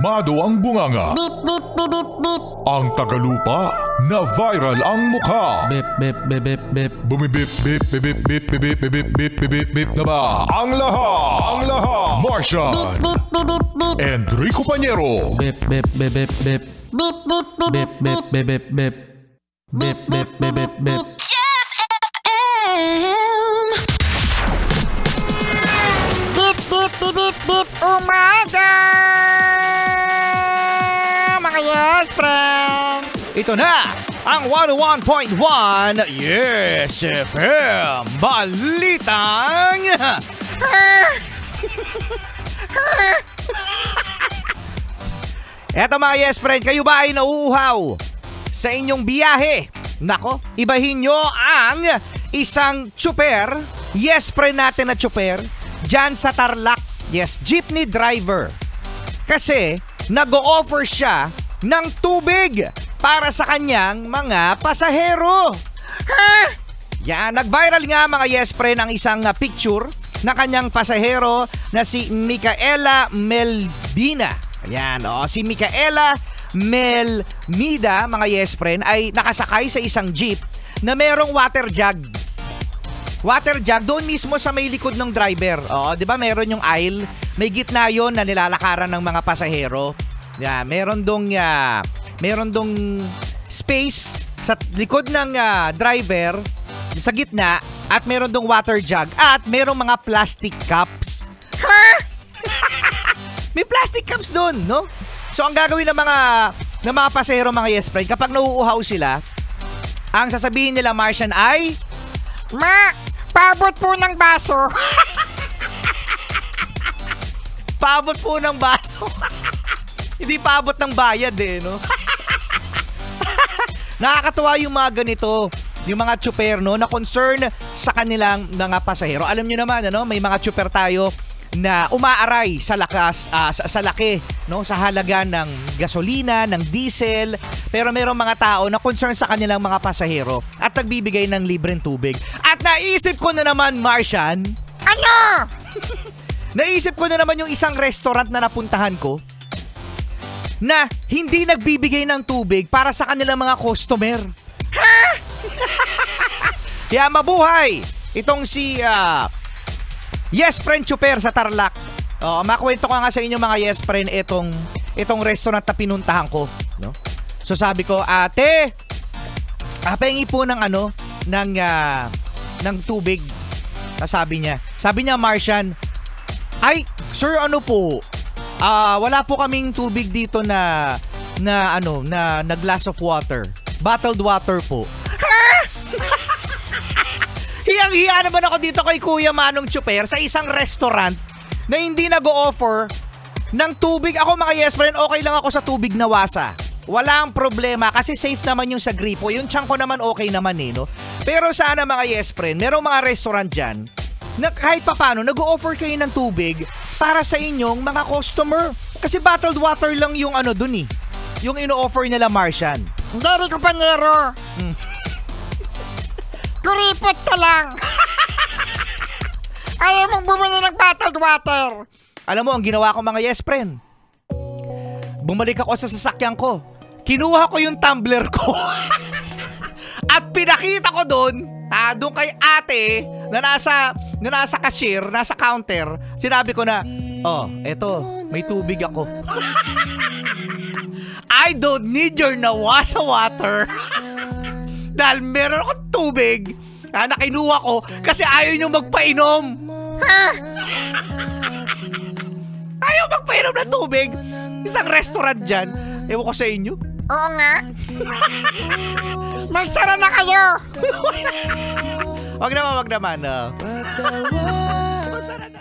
Mado ang bunganga. Beep, beep, beep, beep, beep. Ang tagalupa na viral ang mukha. Beep, beep, beep, beep, beep. Bumibip, bip, bip, bip, bip, bip, bip, bip, bip, bip, bip na ba? Ang lahat. Martian. Beep, beep, beep, beep. Enrico Pañero. Beep, beep, beep, beep, beep. Beep, beep, beep, beep, beep, beep, beep, beep. Beep, beep, beep, beep, beep. Yes FM. Beep, beep, beep, beep, beep. Umaga! Mga yes, friend! Ito na ang 101.1 Yes FM Balitang Eto mga yes friend, kayo ba ay nauuhaw sa inyong biyahe? Nako, ibahin nyo ang isang tsuper, yes friend natin na tsuper, dyan sa Tarlac, yes, jeepney driver. Kasi nag-o-offer siya ng tubig para sa kanyang mga pasahero. Yan, nag-viral nga mga yes friend ang isang picture na kanyang pasahero na si Micaela Meldina. Ayan, si Micaela Melmida, mga yes friend, ay nakasakay sa isang jeep na merong water jug. Water jug doon mismo sa may likod ng driver. 'Di ba? Meron yung aisle, may gitna 'yon na nilalakaran ng mga pasahero. Yeah, meron dong space sa likod ng driver sa gitna at meron dong water jug at merong mga plastic cups. May plastic cups doon, no? So ang gagawin ng mga pasahero, mga yes friend, kapag nauuhaw sila, ang sasabihin nila, Martian, ay Ma, paabot po ng baso. paabot po ng baso. Hindi paabot ng bayad no? Nakakatuwa yung mga ganito, yung mga tsuper, no, na concern sa kanilang mga pasahero. Alam nyo naman, may mga tsuper tayo na umaaray sa lakas, sa laki, no, sa halaga ng gasolina, ng diesel, pero mayroong mga tao na concern sa kanilang mga pasahero at nagbibigay ng libreng tubig. At naisip ko na naman, Martian, Ano? naisip ko na naman yung isang restaurant na napuntahan ko na hindi nagbibigay ng tubig para sa kanilang mga customer. Kaya mabuhay itong si yes friend tsuper sa Tarlac. Makwento ko nga sa inyo mga yes friend itong restaurant na pinuntahan ko, no? So sabi ko, ate, pahingi po ng ng tubig. Sabi niya, Martian, ay sir, ano po, wala po kaming tubig dito na glass of water, bottled water po. Hiyang-hiya naman ako dito kay Kuya Manong Tsuper sa isang restaurant na hindi nag-o-offer ng tubig. Ako mga yes friend, okay lang ako sa tubig na wasa. Walang problema kasi safe naman yung sa gripo. Yung tiyan ko naman okay naman no? Pero sana mga yes friend, merong mga restaurant dyan na kahit papano nag-o-offer kayo ng tubig para sa inyong mga customer. Kasi bottled water lang yung dun yung ino-offer nila, Martian. Hindi ko Pañero. Kuripot ka lang. Ayaw mong bumili ng bottled water. Alam mo, ang ginawa ko mga yes friend, bumalik ako sa sasakyan ko. Kinuha ko yung tumbler ko. At pinakita ko doon kay ate na nasa cashier, nasa counter. Sinabi ko na, eto, may tubig ako. I don't need your nawasa water. Dahil meron akong tubig na kinuha ko kasi ayaw nyo magpainom. Ayaw magpainom ng tubig. Isang restaurant dyan. Ewan ko sa inyo. Oo nga. Magsara na kayo. Wag naman. Magsara na.